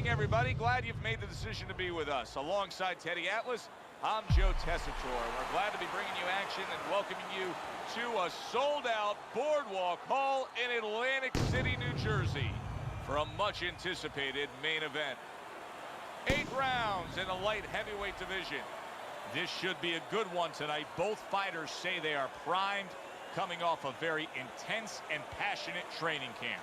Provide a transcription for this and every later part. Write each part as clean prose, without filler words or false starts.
evening, everybody. Glad you've made the decision to be with us. Alongside Teddy Atlas, I'm Joe Tessitore. We're glad to be bringing you action and welcoming you to a sold-out Boardwalk Hall in Atlantic City, New Jersey for a much-anticipated main event. 8 rounds in the light heavyweight division. This should be a good one tonight. Both fighters say they are primed, coming off a very intense and passionate training camp.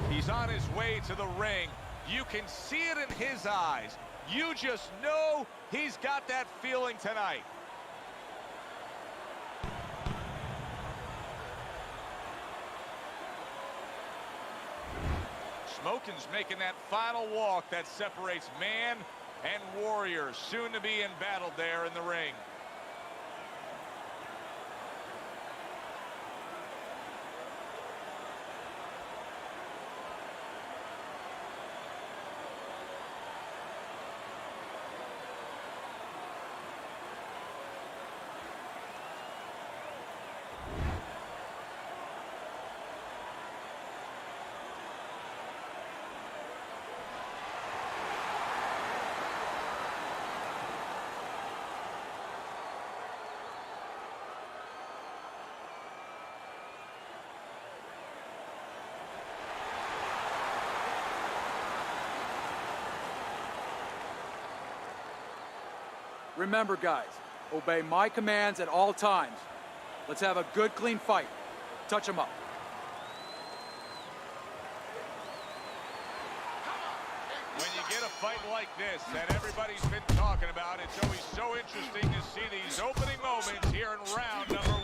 He's on his way to the ring. You can see it in his eyes. You just know he's got that feeling tonight. Smokin's making that final walk that separates man and warrior, soon to be embattled there in the ring. Remember, guys, obey my commands at all times. Let's have a good, clean fight. Touch him up. When you get a fight like this that everybody's been talking about, it's always so interesting to see these opening moments here in round number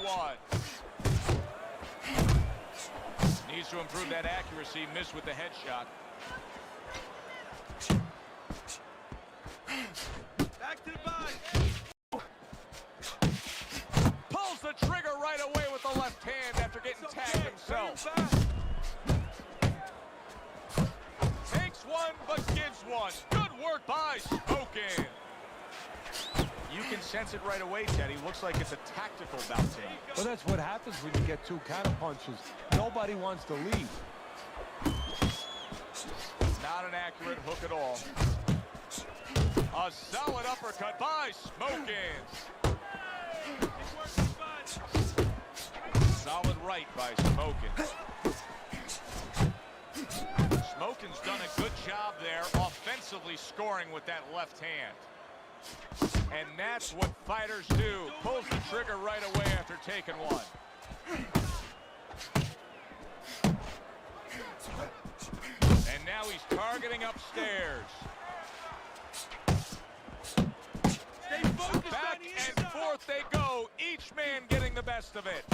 1. Needs to improve that accuracy, missed with the headshot. Back to the body. Pulls the trigger right away with the left hand after getting tagged himself. Takes one, but gives one. Good work by Smokin. You can sense it right away, Teddy. Looks like it's a tactical bout tonight. Well, that's what happens when you get 2 counter punches. Nobody wants to leave. Not an accurate hook at all. A solid uppercut by Smokin. Solid right by Smokin. Smokin's done a good job there offensively scoring with that left hand. And that's what fighters do. Pulls the trigger right away after taking one. And now he's targeting upstairs. Back and forth they go, each man getting the best of it.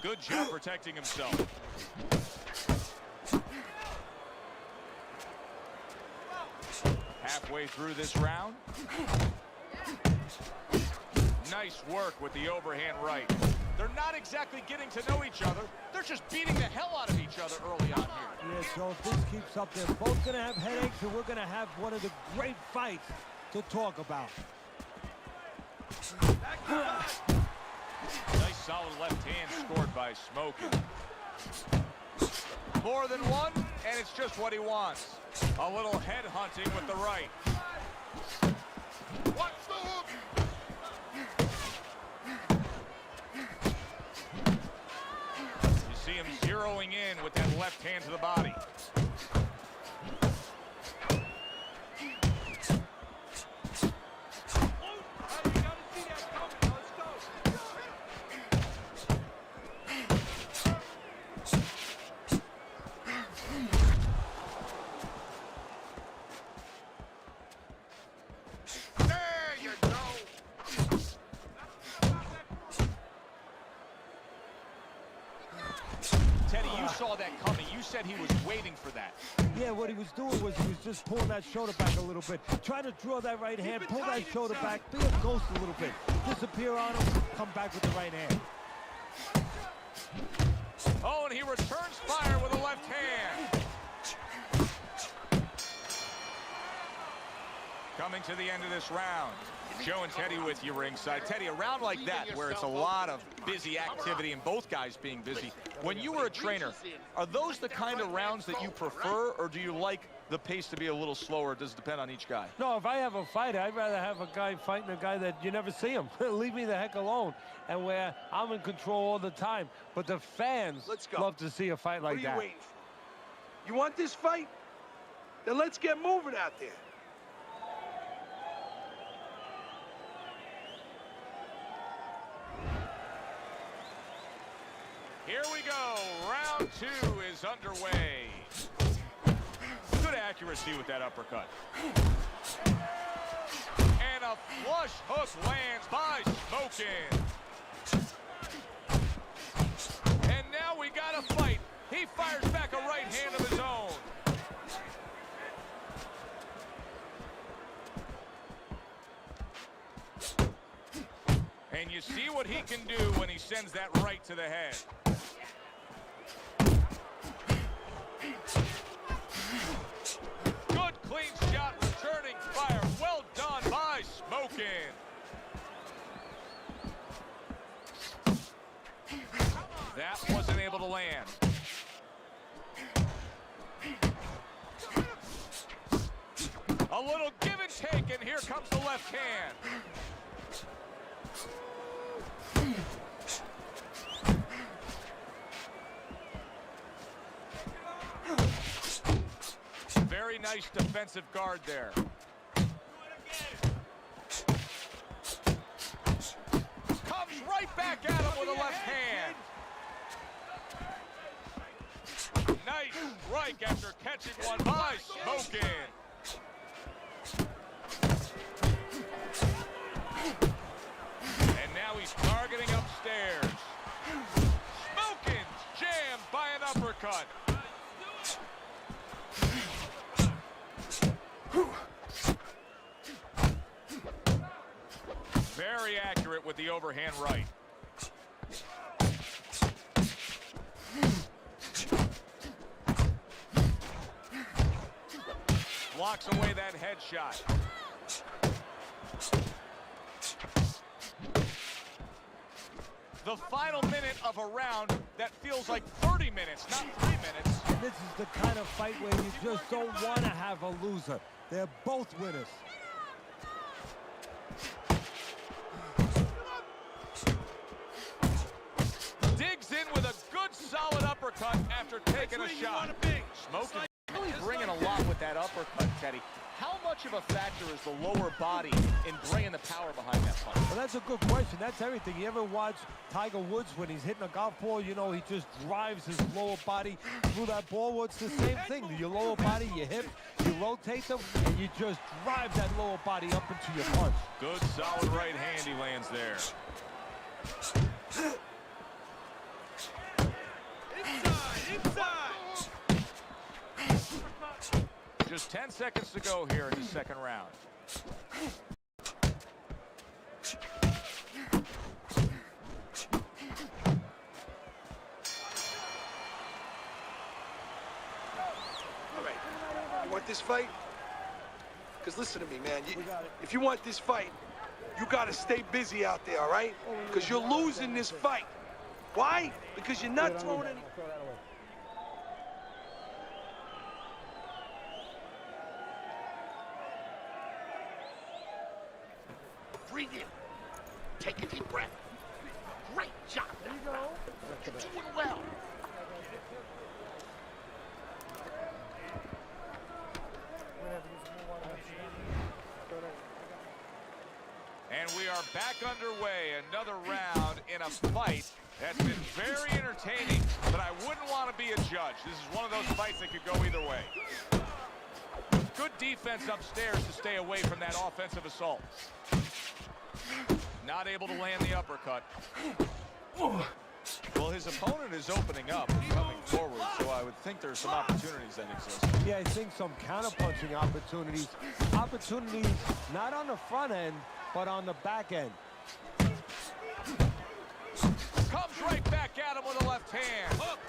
Good job protecting himself. Halfway through this round. Nice work with the overhand right. They're not exactly getting to know each other. They're just beating the hell out of each other early on here. Yeah, so if this keeps up, they're both going to have headaches, and we're going to have one of the great fights to talk about. Nice solid left hand scored by Smokin. More than one, and it's just what he wants. A little head hunting with the right. Watch the hook. You see him zeroing in with that left hand to the body. Teddy, you saw that coming. You said he was waiting for that. Yeah, what he was doing was he was just pulling that shoulder back a little bit. Trying to draw that right hand, pull that shoulder back, be a ghost a little bit. Disappear on him, come back with the right hand. Oh, and he returns fire with a left hand. Coming to the end of this round. Joe and Teddy with you ringside. Teddy, a round like that where it's a lot of busy activity and both guys being busy. When you were a trainer, are those the kind of rounds that you prefer, or do you like the pace to be a little slower? Does it depend on each guy? No, if I have a fight, I'd rather have a guy fighting a guy that you never see him. Leave me the heck alone. And where I'm in control all the time. But the fans love to see a fight like that. What are you waiting for? You want this fight? Then let's get moving out there. Here we go. Round 2 is underway. Good accuracy with that uppercut. And a flush hook lands by Smokin'. And now we got a fight. He fires back a right hand of his own. And you see what he can do when he sends that right to the head. Good clean shot, returning fire. Well done by Smokin'. That wasn't able to land. A little give and take, and here comes the left hand. Very nice defensive guard there. Comes right back at him with a left hand. Nice strike after catching one by Smokin'. And now he's targeting upstairs. Smokin's jammed by an uppercut. Very accurate with the overhand right. Blocks away that headshot. The final minute of a round that feels like 30 minutes, not 3 minutes. And this is the kind of fight where you just don't want to have a loser. They're both winners. Digs in with a good solid uppercut after taking a shot. Smokin' really bringing a lot with that uppercut, Teddy. How much of a factor is the lower body in bringing the power behind that punch? Well, that's a good question. That's everything. You ever watch Tiger Woods when he's hitting a golf ball? You know, he just drives his lower body through that ball. Well, it's the same thing. Your lower body, your hips, you rotate them, and you just drive that lower body up into your punch. Good solid right hand he lands there. Inside! Just 10 seconds to go here in the second round. All right, you want this fight? Because listen to me, man. If you want this fight, you got to stay busy out there, all right? Because you're losing this fight. Why? Because you're not throwing any... Breathe in. Take a deep breath. Great job. There you go. You're doing well. And we are back underway. Another round in a fight that's been very entertaining, but I wouldn't want to be a judge. This is one of those fights that could go either way. Good defense upstairs to stay away from that offensive assault. Not able to land the uppercut. Well, his opponent is opening up and coming forward, so I would think there's some opportunities that exist. Yeah, I think some counter-punching opportunities. Opportunities not on the front end, but on the back end. Comes right back at him with a left hand. Hook.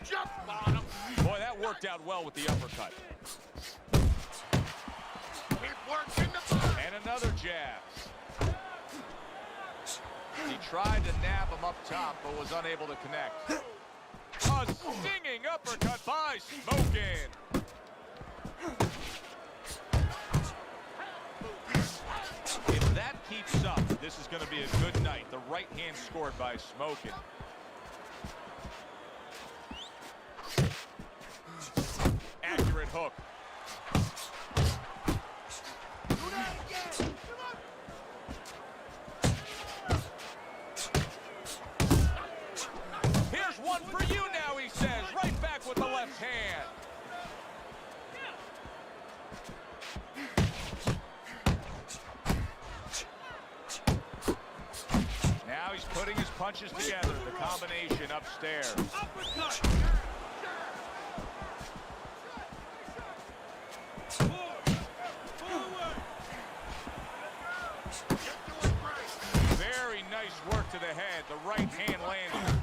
Jump on him. Boy, that worked out well with the uppercut. It works in the body. And another jab. tried to nab him up top, but was unable to connect. A stinging uppercut by Smokin'. If that keeps up, this is going to be a good night. The right hand scored by Smokin'. Accurate hook. Here's one for you now, he says. Right back with the left hand. Now he's putting his punches together. The combination upstairs. Very nice work to the head. The right hand landed.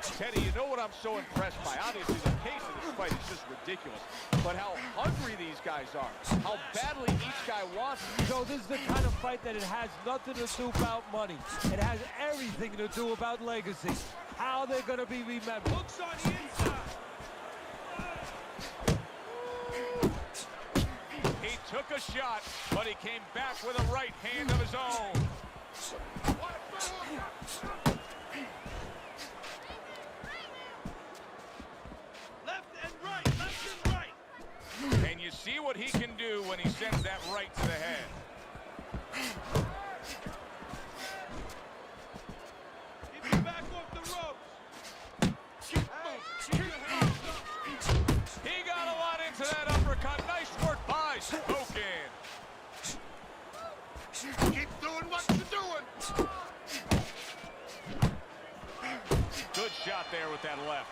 Teddy, you know what I'm so impressed by? Obviously, the pace of this fight is just ridiculous. But how hungry these guys are. How badly each guy wants it. So this is the kind of fight that it has nothing to do about money. It has everything to do about legacy. How they're going to be remembered. Hooks on the inside. He took a shot, but he came back with a right hand of his own. And you see what he can do when he sends that right to the head. Keep your back off the ropes. He got a lot into that uppercut. Nice work by Smokin'. Keep doing what you're doing. Good shot there with that left.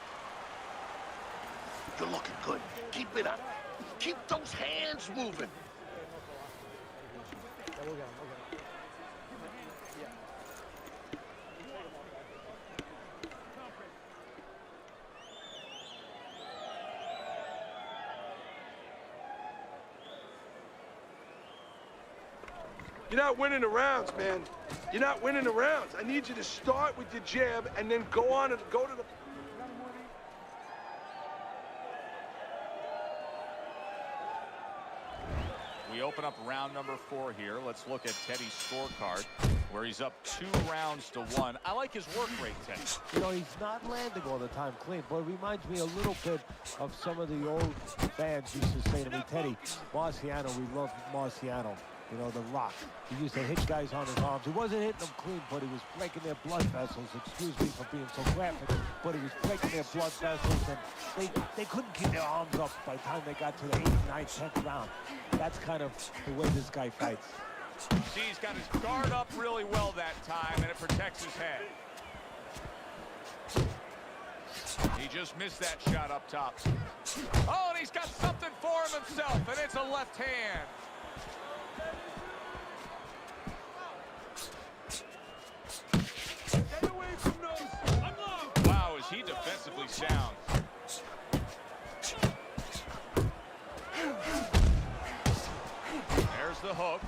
You're looking good. Keep it up. Keep those hands moving. You're not winning the rounds, man. You're not winning the rounds. I need you to start with your jab and then go on and go to the... We open up round number 4 here. Let's look at Teddy's scorecard, where he's up 2 rounds to 1. I like his work rate, Teddy. You know, he's not landing all the time clean, but it reminds me a little bit of some of the old fans used to say to me, Teddy, Marciano, we love Marciano. You know, the Rock. He used to hit guys on his arms. He wasn't hitting them clean, but he was breaking their blood vessels. Excuse me for being so graphic, but he was breaking their blood vessels, and they couldn't keep their arms up by the time they got to the 8th, 9th, 10th round. That's kind of the way this guy fights. See, he's got his guard up really well that time, and it protects his head. He just missed that shot up top. Oh, and he's got something for him himself, and it's a left hand. Wow, is he defensively sound. There's the hook.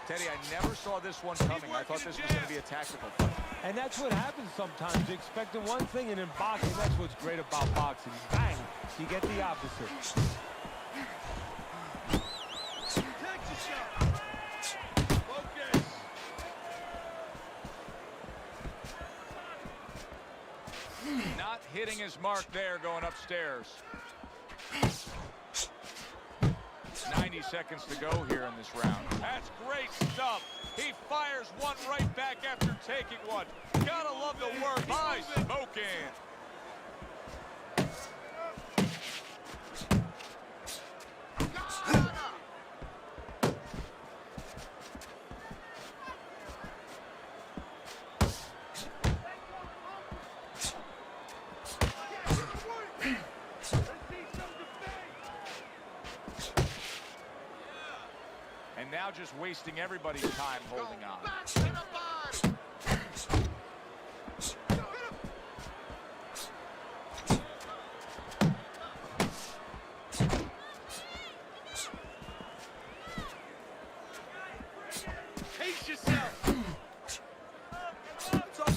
Teddy, I never saw this one coming. I thought this was going to be a tactical fight. And that's what happens sometimes. You expect one thing, and in boxing, that's what's great about boxing. Bang, you get the opposite. Not hitting his mark there, going upstairs. 90 seconds to go here in this round. That's great stuff. He fires one right back after taking one. Gotta love the work by Smokin'. And now just wasting everybody's time holding on. Pace yourself. It's all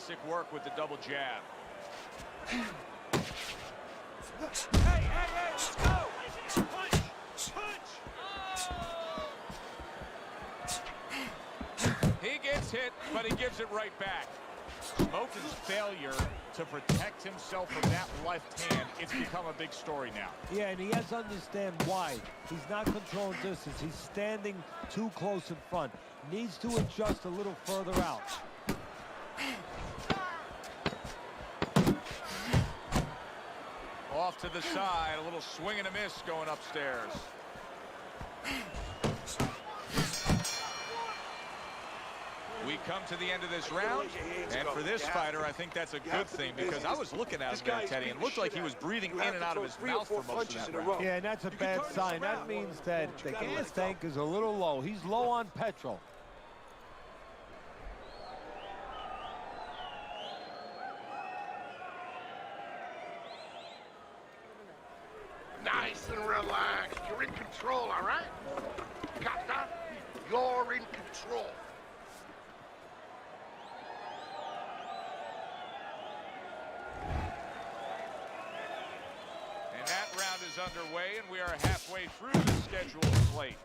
Classic work with the double jab. Hey, let's go! Punch! He gets hit, but he gives it right back. Smokin's failure to protect himself from that left hand, it's become a big story now. Yeah, and he has to understand why. He's not controlling distance. He's standing too close in front. Needs to adjust a little further out. Off to the side, a little swing and a miss going upstairs. We come to the end of this round, and for this fighter, I think that's a good thing, because I was looking at him there, Teddy, and it looked like he was breathing in and out of his mouth for most of that round. Yeah, and that's a bad sign. That means that the gas tank is a little low. He's low on petrol. Nice and relaxed. You're in control, all right? Got that? You're in control. And that round is underway, and we are halfway through the scheduled slate.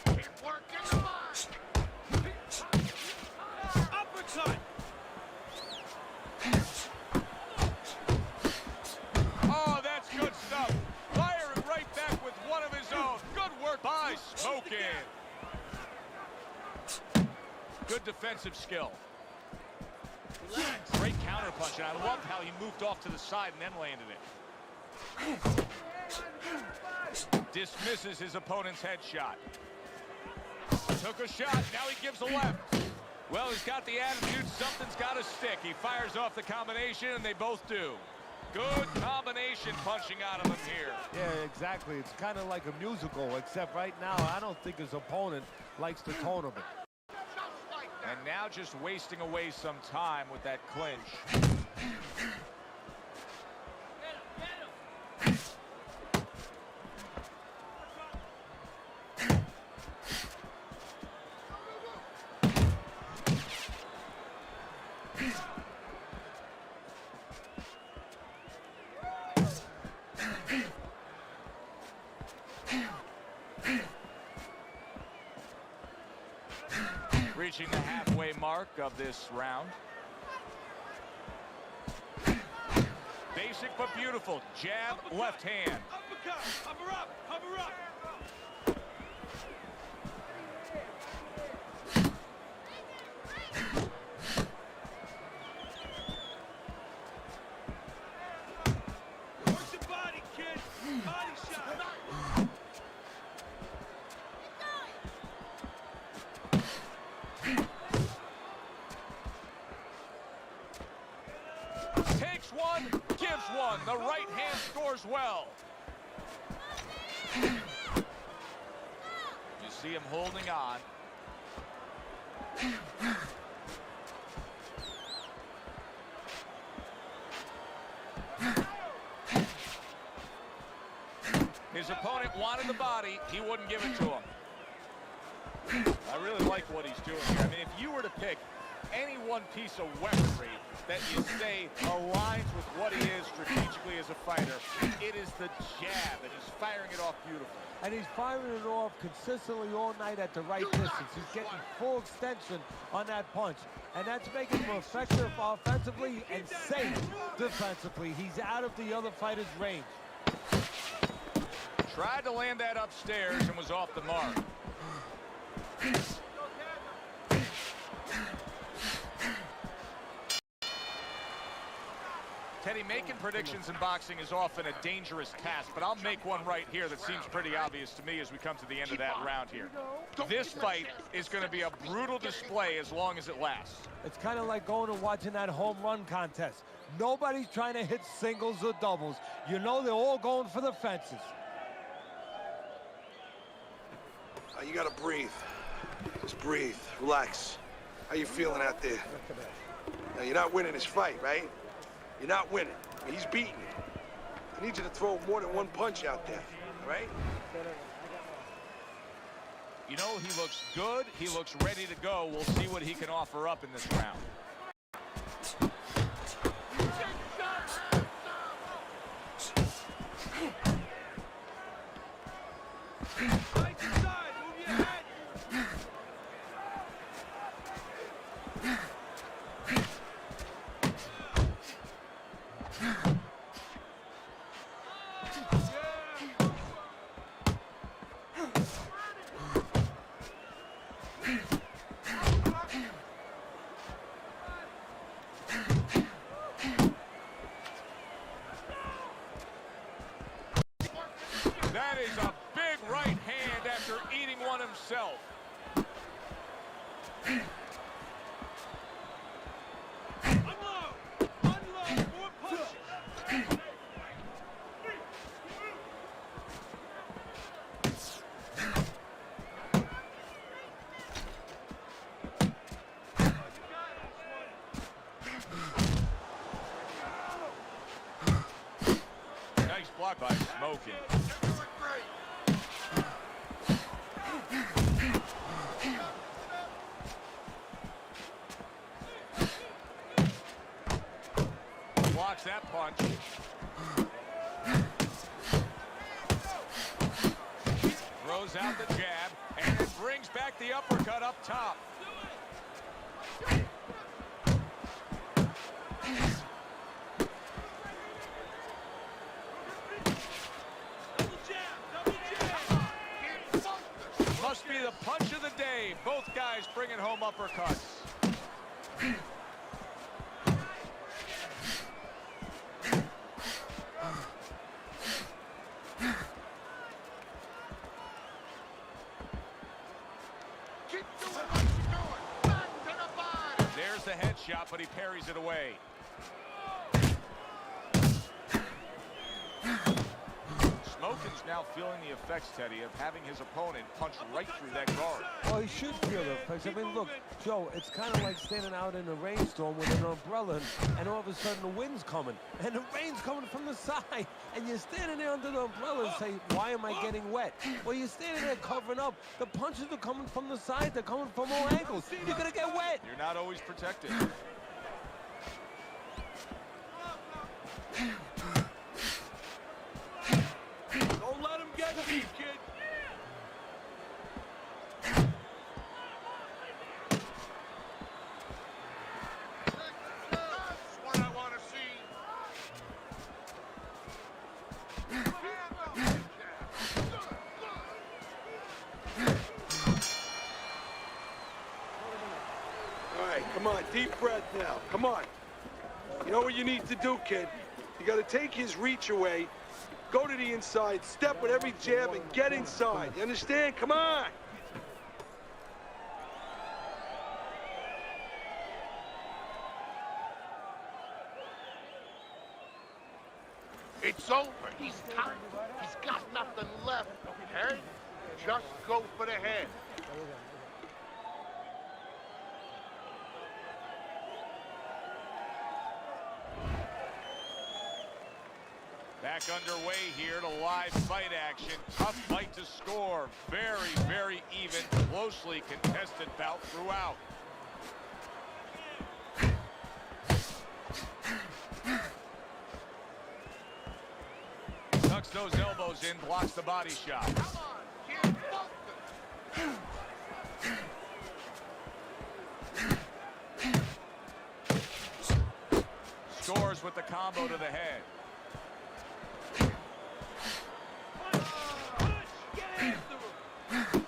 Keep working the mind. Uppercut! Oh, that's good stuff. Firing right back with one of his own. Good work by Smokin. Good defensive skill. Great counter punch, and I love how he moved off to the side and then landed it. Dismisses his opponent's headshot. Took a shot, now he gives a left. Well, he's got the attitude, something's got to stick. He fires off the combination, and they both do. Good combination punching out of him here. Yeah, exactly. It's kind of like a musical, except right now, I don't think his opponent likes the tone of it. And now just wasting away some time with that clinch. Reaching the halfway mark of this round. Basic but beautiful. Jab, left hand. Uppercut! Cover up! Cover up! Work the body, kid! Body shot! Takes one, gives one. The right hand scores well. You see him holding on. His opponent wanted the body. He wouldn't give it to him. I really like what he's doing here. I mean, if you were to pick any one piece of weaponry that you say aligns with what he is strategically as a fighter, it is the jab, and he's firing it off beautifully. And he's firing it off consistently all night at the right distance. He's getting full extension on that punch, and that's making him effective offensively and safe defensively. He's out of the other fighter's range. Tried to land that upstairs and was off the mark. Teddy, making predictions in boxing is often a dangerous task, but I'll make one right here that seems pretty obvious to me as we come to the end of that round here. This fight is going to be a brutal display as long as it lasts. It's kind of like going and watching that home run contest. Nobody's trying to hit singles or doubles. You know they're all going for the fences. You gotta breathe. Just breathe. Relax. How you feeling out there? Now, you're not winning this fight, right? You're not winning. He's beating you. I need you to throw more than one punch out there, all right? You know, he looks good. He looks ready to go. We'll see what he can offer up in this round. That is a big right hand after eating one himself. Unload, more punches. Nice block by Smoking. Blocks that punch. Throws out the jab and then brings back the uppercut up top. Must be the punch of the day. Both guys bringing home uppercuts. There's the headshot, but he parries it away. Smokin's now feeling the effects, Teddy, of having his opponent punch right through that guard. Well, he should feel the effects. I mean, look, Joe, it's kind of like standing out in a rainstorm with an umbrella, and all of a sudden the wind's coming, and the rain's coming from the side, and you're standing there under the umbrella and say, why am I getting wet? Well, you're standing there covering up. The punches are coming from the side. They're coming from all angles. You're going to get wet. You're not always protected. Don't let him get me, kid. That's what I want to see. All right, come on, deep breath now. Come on. You know what you need to do, kid? You got to take his reach away, go to the inside, step with every jab, and get inside. You understand? Come on. It's over. He's tired. He's got nothing left, okay? Just go for the head. Back underway here to live fight action. Tough fight to score. Very, very even, closely contested bout throughout. Tucks those elbows in, blocks the body shot. Come on, kid, focus. Scores with the combo to the head.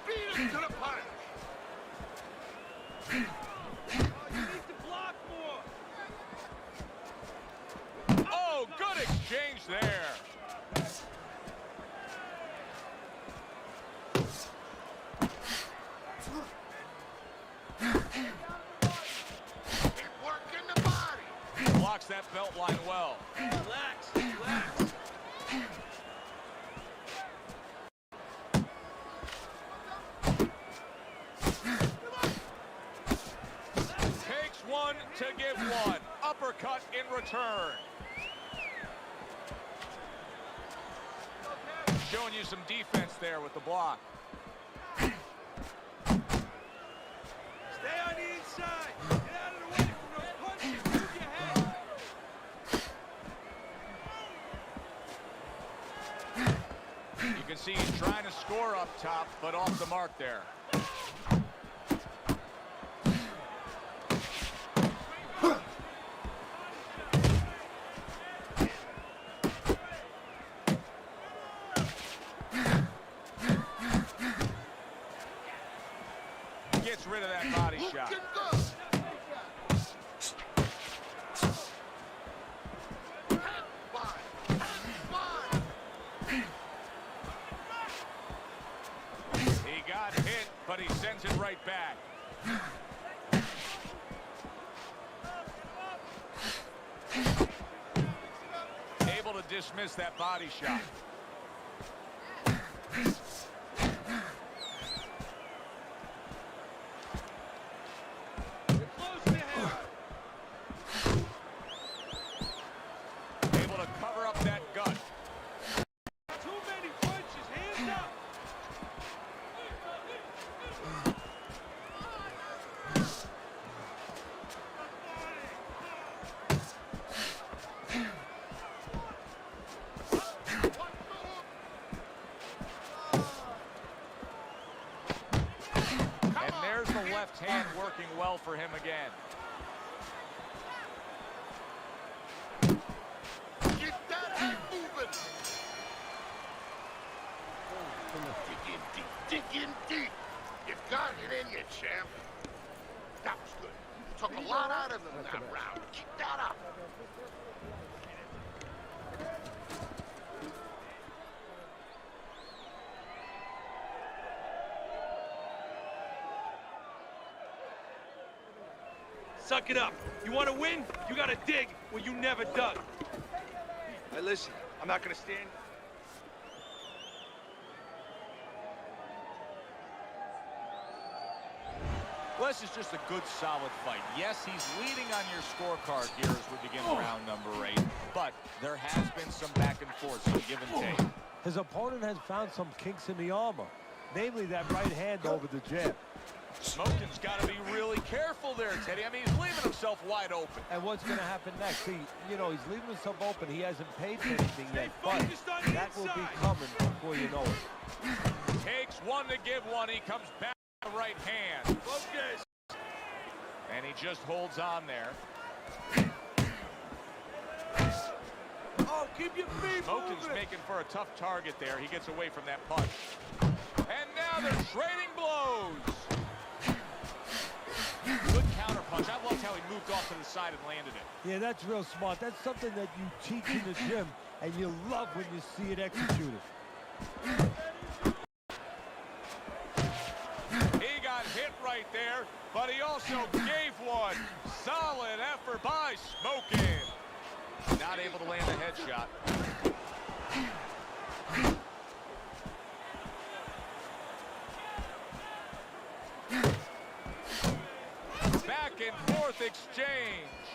Beat him to the punch. You need to block more. Oh, good exchange there. Keep working the body. Blocks that belt line well. Relax, relax. Takes one to give one. Uppercut in return. Showing you some defense there with the block. up top, but off the mark there. Gets rid of that body shot. He got hit, but he sends it right back. Able to dismiss that body shot. Able to cover up that gut. Too many punches, hands up. And there's the left hand working well for him again. Get that hand moving. Dig in deep. Dig in deep. You got it in you, champ. That was good. You took a lot out of him in that round. Keep that up. Suck it up. You want to win? You got to dig where you never dug. Hey, listen, I'm not going to stand. Well, this is just a good, solid fight. Yes, he's leading on your scorecard here as we begin round number 8, but there has been some back and forth, some give and take. His opponent has found some kinks in the armor, namely that right hand over the jab. Smoking's got to be really careful there, Teddy. I mean, he's leaving himself wide open. And what's going to happen next? See, you know, he's leaving himself open. He hasn't paid for anything yet, but that will be coming before you know it. Takes one to give one. He comes back with the right hand. Focus. And he just holds on there. Oh, keep your feet Smoking's moving. making for a tough target there. He gets away from that punch. And now they're trading blows. Good counter punch. I loved how he moved off to the side and landed it. Yeah, that's real smart. That's something that you teach in the gym, and you love when you see it executed. He got hit right there, but he also gave one. Solid effort by Smoking. Not able to land a headshot. Back and forth exchange.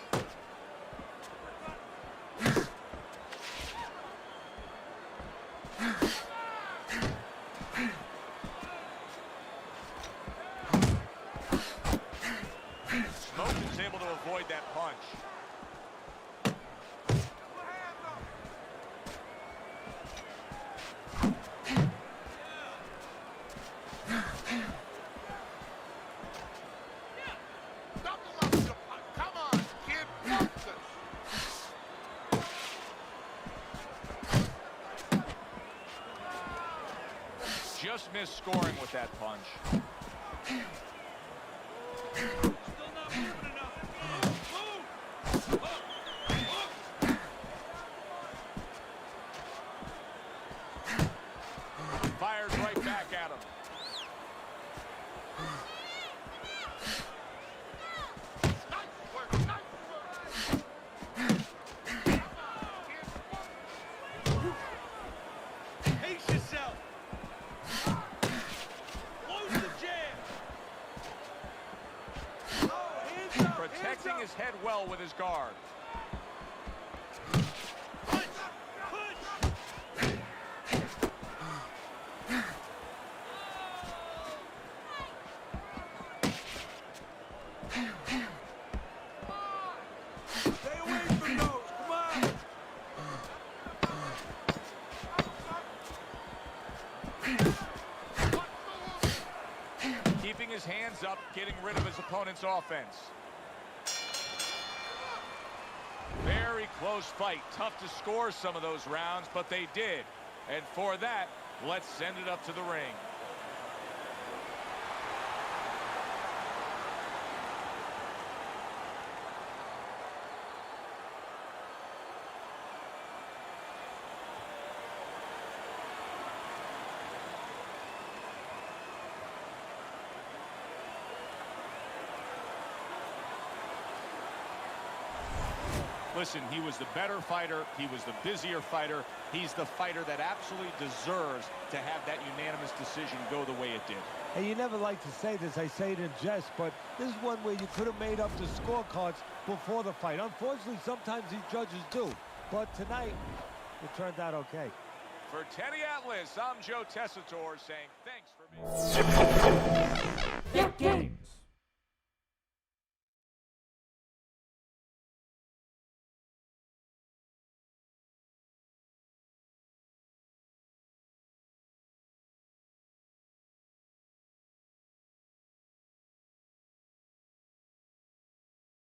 Smoking's able to avoid that punch. Just missed scoring with that punch. Still not moving enough. Move. Fires right back at him. Pace yourself. Close the jab. Oh, hands up. Protecting his head well with his guard. Punch. Punch. Stay away from those. Come on. opponent's offense. Very close fight. Tough to score some of those rounds, but they did. And for that, let's send it up to the ring. Listen, he was the better fighter. He was the busier fighter. He's the fighter that absolutely deserves to have that unanimous decision go the way it did. And you never like to say this, I say it in jest, but this is one where you could have made up the scorecards before the fight. Unfortunately, sometimes these judges do. But tonight, it turned out okay. For Teddy Atlas, I'm Joe Tessitore saying thanks for being... Game.